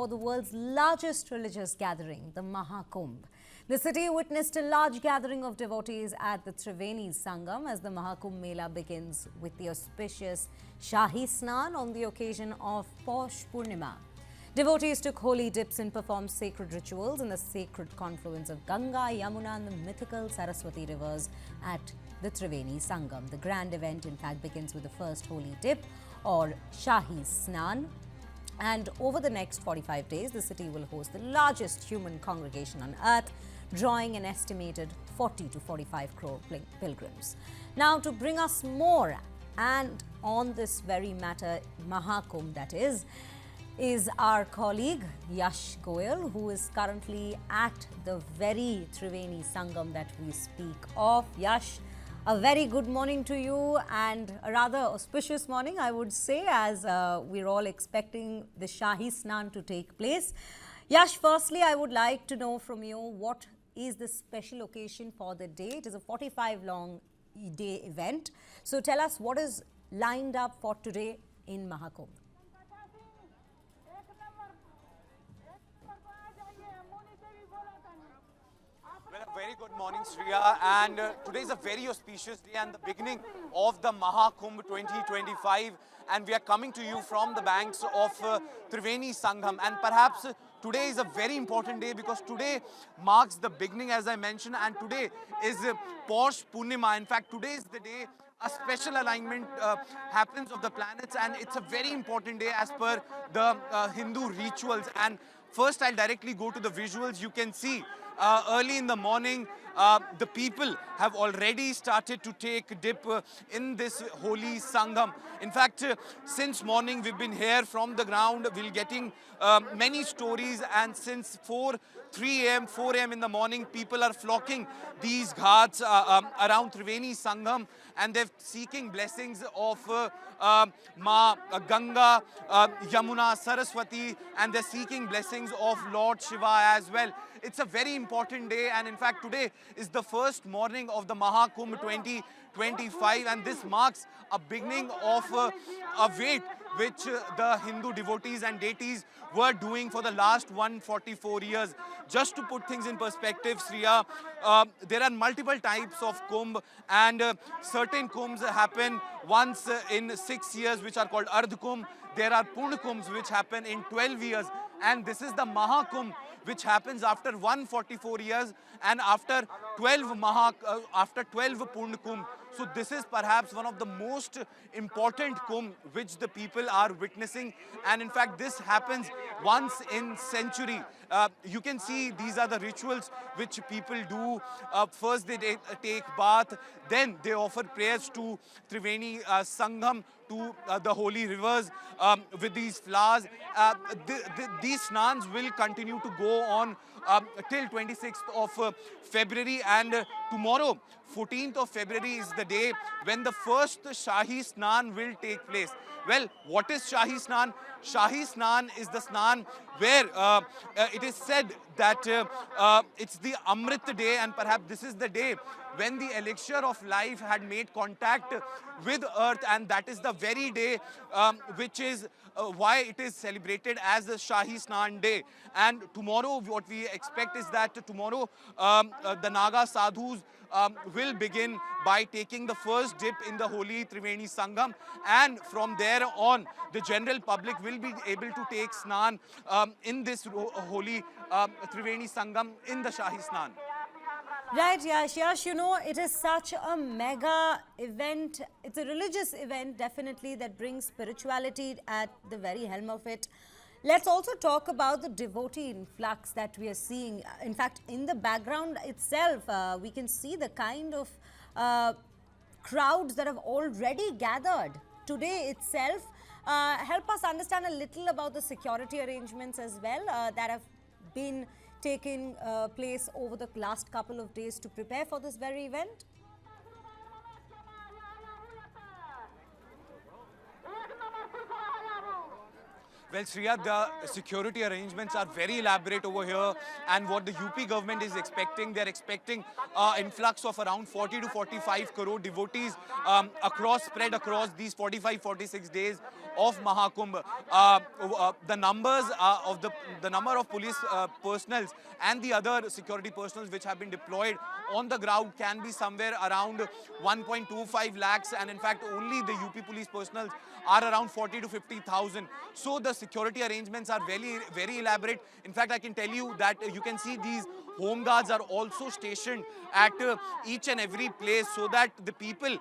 for the world's largest religious gathering, the Mahakumbh. The city witnessed a large gathering of devotees at the Triveni Sangam as the Mahakumbh Mela begins with the auspicious Shahi Snan on the occasion of Paush Purnima. Devotees took holy dips and performed sacred rituals in the sacred confluence of Ganga, Yamuna and the mythical Saraswati rivers at the Triveni Sangam. The grand event in fact begins with the first holy dip or Shahi Snan, and over the next 45 days the city will host the largest human congregation on earth, drawing an estimated 40 to 45 crore pilgrims. Now, to bring us more and on this very matter, Mahakumbh that is our colleague Yash Goyal, who is currently at the very Triveni Sangam that we speak of. Yash, a very good morning to you, and a rather auspicious morning, I would say, as we're all expecting the Shahi Snan to take place. Yash, firstly, I would like to know from you, what is the special occasion for the day? It is a 45-long-day event. So tell us what is lined up for today in Mahakumbh. Well, a very good morning, Shriya, and today is a very auspicious day and the beginning of the Mahakumbh 2025, and we are coming to you from the banks of Triveni Sangam, and perhaps today is a very important day because today marks the beginning, as I mentioned, and today is Paush Purnima. In fact, today is the day a special alignment happens of the planets, and it's a very important day as per the Hindu rituals. And first, I'll directly go to the visuals. You can see early in the morning, the people have already started to take dip in this holy Sangam. In fact, since morning we've been here from the ground, we're getting many stories, and since 3 a.m. in the morning, people are flocking these ghats around Triveni Sangam, and they're seeking blessings of Ma Ganga, Yamuna, Saraswati, and they're seeking blessings of Lord Shiva as well. It's a very important day, and in fact today is the first morning of the Mahakumbh 2025, and this marks a beginning of a wait which the Hindu devotees and deities were doing for the last 144 years. Just to put things in perspective, Shriya, there are multiple types of Kumbh, and certain Kumbhs happen once in 6 years, which are called Ardh Kumbh. There are Purn Kumbhs which happen in 12 years, and this is the Mahakumbh which happens after 144 years and after 12 Purn Kumbh. So this is perhaps one of the most important Kumbh which the people are witnessing, and in fact this happens once in century. You can see these are the rituals which people do. First they take bath, then they offer prayers to Triveni Sangam, to the holy rivers with these flowers. These snans will continue to go on till 26th of February, and tomorrow 14th of February is the day when the first Shahi Snan will take place. Well, what is Shahi Snan? Shahi Snan is the Snan where it is said that it's the Amrit day, and perhaps this is the day when the elixir of life had made contact with earth, and that is the very day which is why it is celebrated as the Shahi Snan day. And tomorrow what we expect is that tomorrow the Naga sadhus will begin by taking the first dip in the holy Triveni Sangam, and from there on the general public will be able to take Snan in this holy Triveni Sangam in the Shahi Snan. Right, Yash, you know, it is such a mega event. It's a religious event, definitely, that brings spirituality at the very helm of it. Let's also talk about the devotee influx that we are seeing. In fact, in the background itself, we can see the kind of crowds that have already gathered today itself. Help us understand a little about the security arrangements as well that have been taking place over the last couple of days to prepare for this very event. Well, Shriya, the security arrangements are very elaborate over here, and what the UP government is expecting, they're expecting influx of around 40 to 45 crore devotees spread across these 45-46 days of Mahakumbh. The numbers of the number of police personnel and the other security personnel which have been deployed on the ground can be somewhere around 1.25 lakhs, and in fact only the UP police personnel are around 40 to 50,000. So the security arrangements are very elaborate. In fact, I can tell you that you can see these home guards are also stationed at each and every place so that the people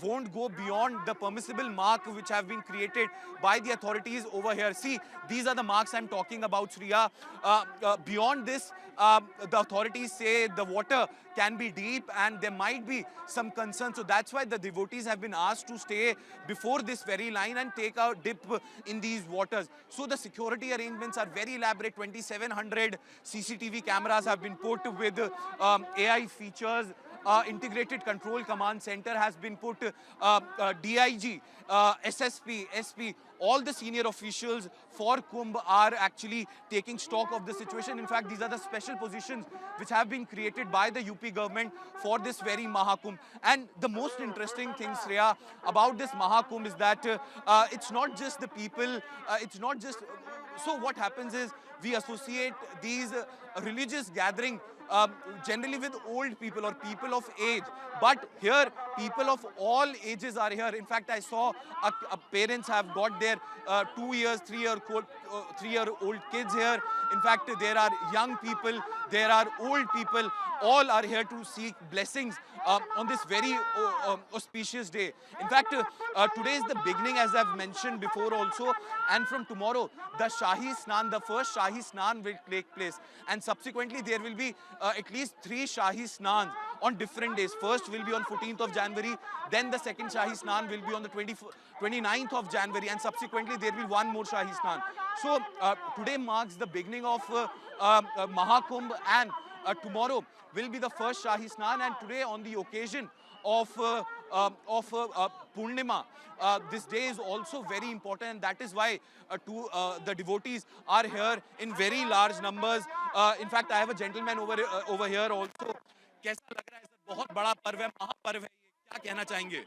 won't go beyond the permissible mark which have been created by the authorities over here. See, these are the marks I'm talking about, Shriya. Beyond this, the authorities say the water can be deep and there might be some concern. So that's why the devotees have been asked to stay before this very line and take a dip in these waters. So the security arrangements are very elaborate. 2,700 CCTV cameras have been put with AI features. Integrated Control Command Center has been put, DIG, SSP, SP, all the senior officials for Kumbh are actually taking stock of the situation. In fact, these are the special positions which have been created by the UP government for this very Mahakumbh. And the most interesting thing, Shreya, about this Mahakumbh is that it's not just the people, it's not just... So what happens is we associate these religious gathering generally with old people or people of age, but here people of all ages are here. In fact, I saw parents have got their 2 years, 3-year-old kids here. In fact, there are young people, there are old people, all are here to seek blessings on this very auspicious day. In fact, today is the beginning, as I've mentioned before also, and from tomorrow the Shahi Snan, the first Shahi Snan will take place, and subsequently there will be at least 3 Shahi Snans on different days. First will be on 14th of January, then the second Shahi Snan will be on the 29th of January, and subsequently there will be one more Shahi Snan. So today marks the beginning of Mahakumbh, and tomorrow will be the first Shahi Snan, and today on the occasion of Purnima, this day is also very important, and that is why the devotees are here in very large numbers. In fact, I have a gentleman over here also. कैसा लग रहा है sir? बहुत बड़ा पर्व है, महापर्व है ये, क्या कहना चाहेंगे?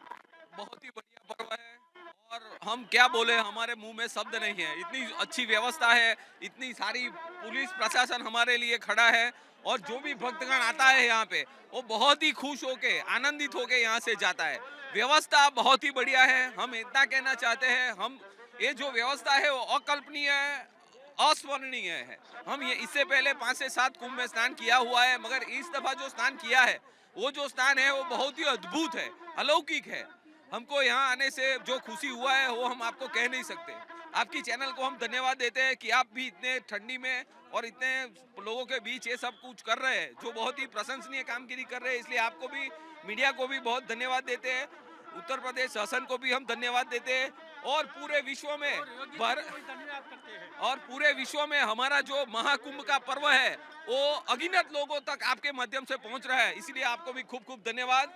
बहुत ही बढ़िया पर्व है और हम क्या बोले, हमारे मुंह में शब्द नहीं है। इतनी अच्छी व्यवस्था है, इतनी सारी पुलिस प्रशासन हमारे लिए खड़ा है, और जो भी भक्तगण आता है यहाँ पे वो बहुत ही खुश होके, आनंदित होके यहाँ से जाता है। व्यवस्था बहुत ही बढ़िया है। हम इतना कहना चाहते हैं, हम ये जो व्यवस्था है वो अकल्पनीय है, अस्मरणीय है। हम ये इससे पहले 5 से 7 कुंभ में स्नान किया हुआ है, मगर इस दफा जो स्नान किया है वो जो स्नान है वो बहुत ही अद्भुत है, अलौकिक है। हमको यहाँ आने से जो खुशी हुआ है वो हम आपको कह नहीं सकते। आपकी चैनल को हम धन्यवाद देते हैं कि आप भी इतने ठंडी में और इतने लोगों के बीच ये सब कुछ कर रहे हैं, जो बहुत ही प्रशंसनीय कामगिरी कर रहे हैं। इसलिए आपको भी, मीडिया को भी बहुत धन्यवाद देते हैं। उत्तर प्रदेश शासन को भी हम धन्यवाद देते हैं, और पूरे विश्व में हमारा जो महाकुंभ का पर्व है वो अगिनत लोगों तक आपके माध्यम से पहुंच रहा है। इसलिए आपको भी खूब खूब धन्यवाद।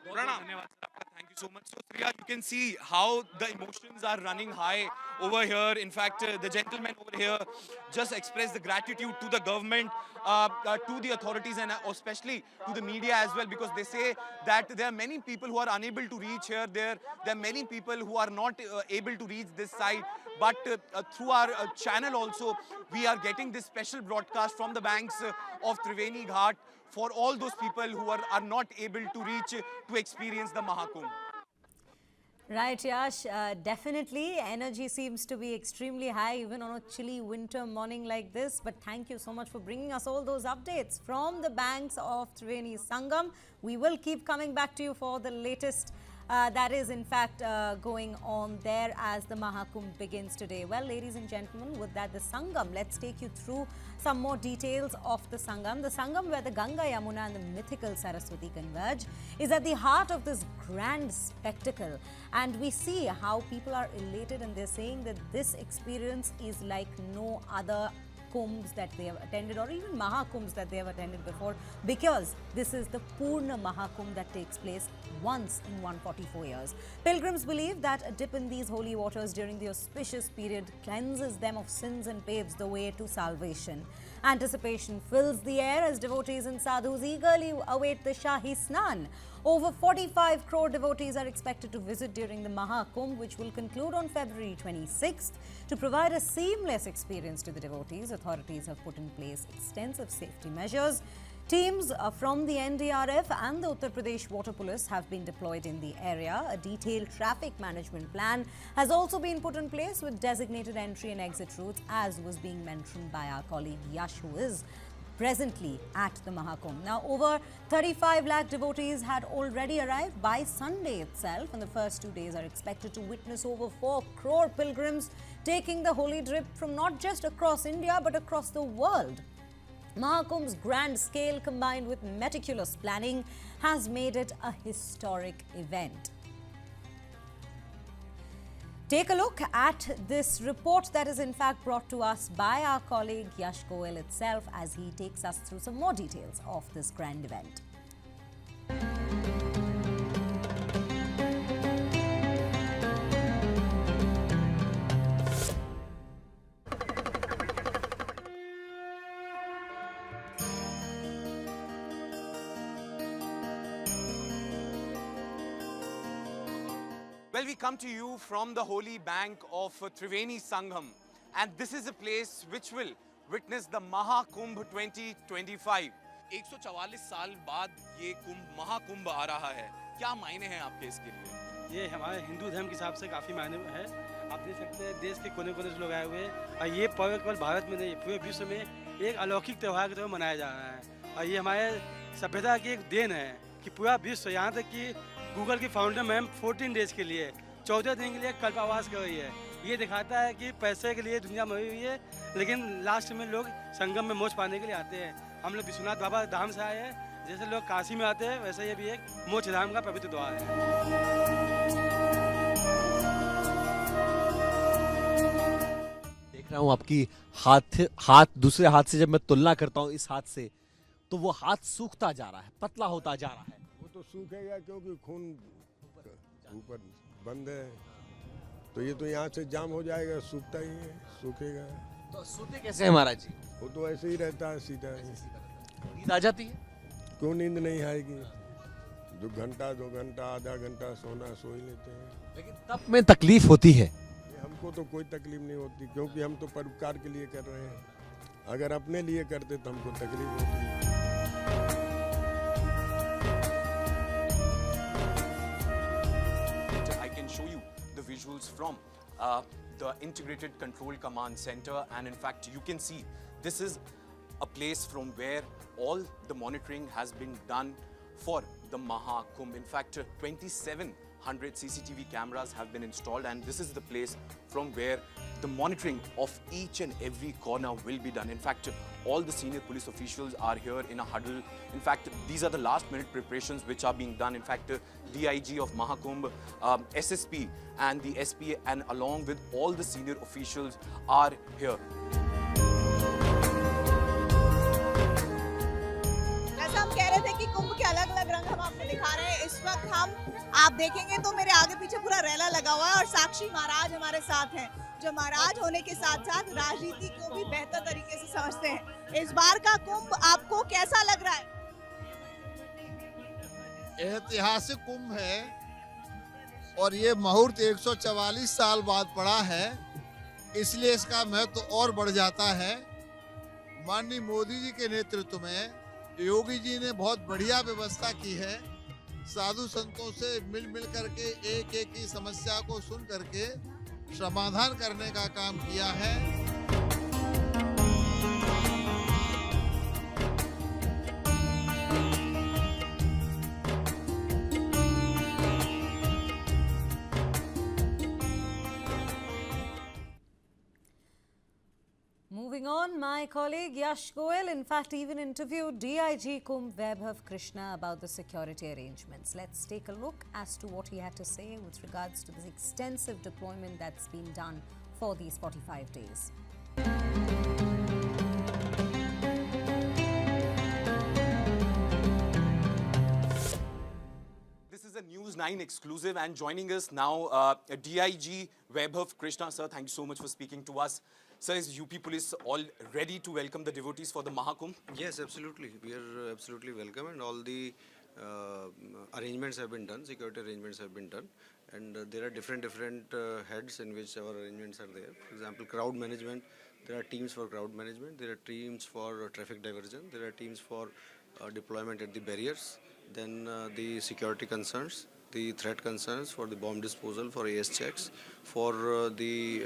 Thank you so much. So, Priya, you can see how the emotions are running high over here. In fact, the gentleman over here just expressed the gratitude to the government, to the authorities, and especially to the media as well, because they say that there are many people who are unable to reach here. There are many people who are not able to reach this side. But through our channel also, we are getting this special broadcast from the banks of Triveni Ghat for all those people who are not able to reach to experience the Mahakumbh. Right, Yash. Definitely, energy seems to be extremely high even on a chilly winter morning like this. But thank you so much for bringing us all those updates from the banks of Triveni Sangam. We will keep coming back to you for the latest that is in fact going on there as the Mahakumbh begins today. Well, ladies and gentlemen, with that, the Sangam, let's take you through some more details of the Sangam. The Sangam, where the Ganga, Yamuna and the mythical Saraswati converge, is at the heart of this grand spectacle. And we see how people are elated, and they're saying that this experience is like no other kumbhs that they have attended, or even Mahakumbhs that they have attended before, because this is the Purna Mahakumbh that takes place once in 144 years. Pilgrims believe that a dip in these holy waters during the auspicious period cleanses them of sins and paves the way to salvation. Anticipation fills the air as devotees and sadhus eagerly await the Shahi Snan. Over 45 crore devotees are expected to visit during the Mahakumbh, which will conclude on February 26th. To provide a seamless experience to the devotees, authorities have put in place extensive safety measures. Teams from the NDRF and the Uttar Pradesh Water Police have been deployed in the area. A detailed traffic management plan has also been put in place with designated entry and exit routes, as was being mentioned by our colleague Yash, who is presently at the Mahakumbh. Now, over 35 lakh devotees had already arrived by Sunday itself, and the first 2 days are expected to witness over 4 crore pilgrims taking the holy trip from not just across India but across the world. Mahakumbh's grand scale combined with meticulous planning has made it a historic event. Take a look at this report that is in fact brought to us by our colleague Yash Goel itself, as he takes us through some more details of this grand event. Well, we come to you from the holy bank of Triveni Sangam, and this is a place which will witness the Mahakumbh 2025. 144 साल बाद ये कुंभ महाकुंभ आ रहा है, क्या मायने हैं आपके इसके लिए? ये हमारे हिंदू धर्म के हिसाब से काफ़ी मायने है। आप देख सकते हैं देश के कोने-कोने से लोग आए हुए हैं, और ये पर्व केवल भारत में नहीं, पूरे विश्व में एक अलौकिक त्यौहार के तौर पर मनाया जा रहा है। और ये हमारे सभ्यता की एक देन है कि पूरा विश्व, यहाँ तक कि गूगल की फाउंडर मैम 14 डेज के लिए, 14 दिन के लिए कल्पवास कर रही है। ये दिखाता है कि पैसे के लिए दुनिया मरी हुई है, लेकिन लास्ट में लोग संगम में मोक्ष पाने के लिए आते हैं। हम लोग विश्वनाथ बाबा धाम से आए हैं, जैसे लोग काशी में आते हैं, वैसे ये भी एक मोक्ष धाम का पवित्र द्वार है। देख रहा हूँ आपकी हाथ दूसरे हाथ से जब मैं तुलना करता हूँ इस हाथ से, तो वो हाथ सूखता जा रहा है, पतला होता जा रहा है। वो तो सूखेगा क्योंकि खून ऊपर बंद है, तो ये तो यहाँ से जाम हो जाएगा, सूखता ही है, सूखेगा। तो सोते कैसे हैं महाराज जी? वो तो ऐसे ही रहता है, सीधा ही। नींद आ जाती है? क्यों नींद नहीं आएगी? 2 घंटा 2 घंटा आधा घंटा सोना सो ही लेते हैं। लेकिन तब में तकलीफ होती है। हमको तो कोई तकलीफ नहीं होती, क्योंकि हम तो परोपकार के लिए कर रहे हैं। अगर अपने लिए करते तो हमको तकलीफ होती। Show you the visuals from the Integrated Control Command Center, and in fact you can see this is a place from where all the monitoring has been done for the Mahakumbh. In fact 2700 CCTV cameras have been installed, and this is the place from where the monitoring of each and every corner will be done. In fact, all the senior police officials are here in a huddle. In fact, these are the last minute preparations which are being done. In fact, DIG of Mahakumbh, SSP and the SP, and along with all the senior officials are here. जैसा हम कह रहे थे कि कुंभ के अलग अलग रंग हम आपको दिखा रहे हैं, इस वक्त आप देखेंगे तो मेरे आगे पीछे पूरा रेला लगा हुआ है और साक्षी महाराज हमारे साथ हैं, जो महाराज होने के साथ साथ राजनीति को भी बेहतर तरीके से समझते हैं। इस बार का कुंभ आपको कैसा लग रहा है? ऐतिहासिक कुंभ है और ये मुहूर्त 144 साल बाद पड़ा है, इसलिए इसका महत्व तो और बढ़ जाता है। माननीय मोदी जी के नेतृत्व में योगी जी ने बहुत बढ़िया व्यवस्था की है। साधु संतों से मिल करके एक एक की समस्या को सुन करके समाधान करने का काम किया है। Moving on, my colleague Yash Goel, in fact, even interviewed DIG Kumbh Vaibhav Krishna about the security arrangements. Let's take a look as to what he had to say with regards to this extensive deployment that's been done for these 45 days. This is a News 9 exclusive, and joining us now, DIG Vaibhav Krishna. Sir, thank you so much for speaking to us. Sir, is UP Police all ready to welcome the devotees for the Mahakumbh? Yes, absolutely. We are absolutely welcome, and all the arrangements have been done, security arrangements have been done, and there are different heads in which our arrangements are there. For example, crowd management, there are teams for crowd management, there are teams for traffic diversion, there are teams for deployment at the barriers, then the security concerns, the threat concerns for the bomb disposal, for AS checks, for the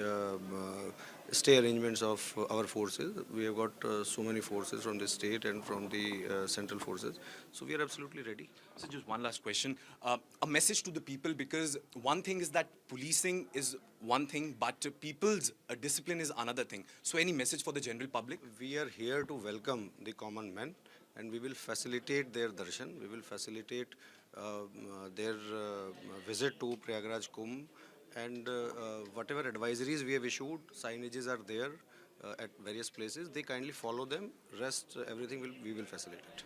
stay arrangements of our forces. We have got so many forces from the state and from the central forces. So we are absolutely ready. So just one last question. A message to the people, because one thing is that policing is one thing, but people's discipline is another thing. So any message for the general public? We are here to welcome the common men, and we will facilitate their darshan. We will facilitate their visit to Prayagraj Kumbh, and whatever advisories we have issued, signages are there at various places. They kindly follow them. Rest, everything we will facilitate.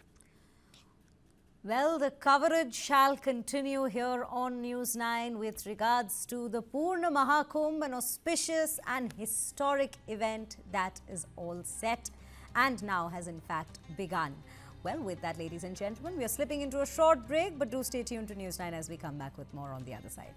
Well, the coverage shall continue here on News 9 with regards to the Purna Mahakumbh, an auspicious and historic event that is all set and now has in fact begun. Well, with that, ladies and gentlemen, we are slipping into a short break, but do stay tuned to News 9 as we come back with more on the other side.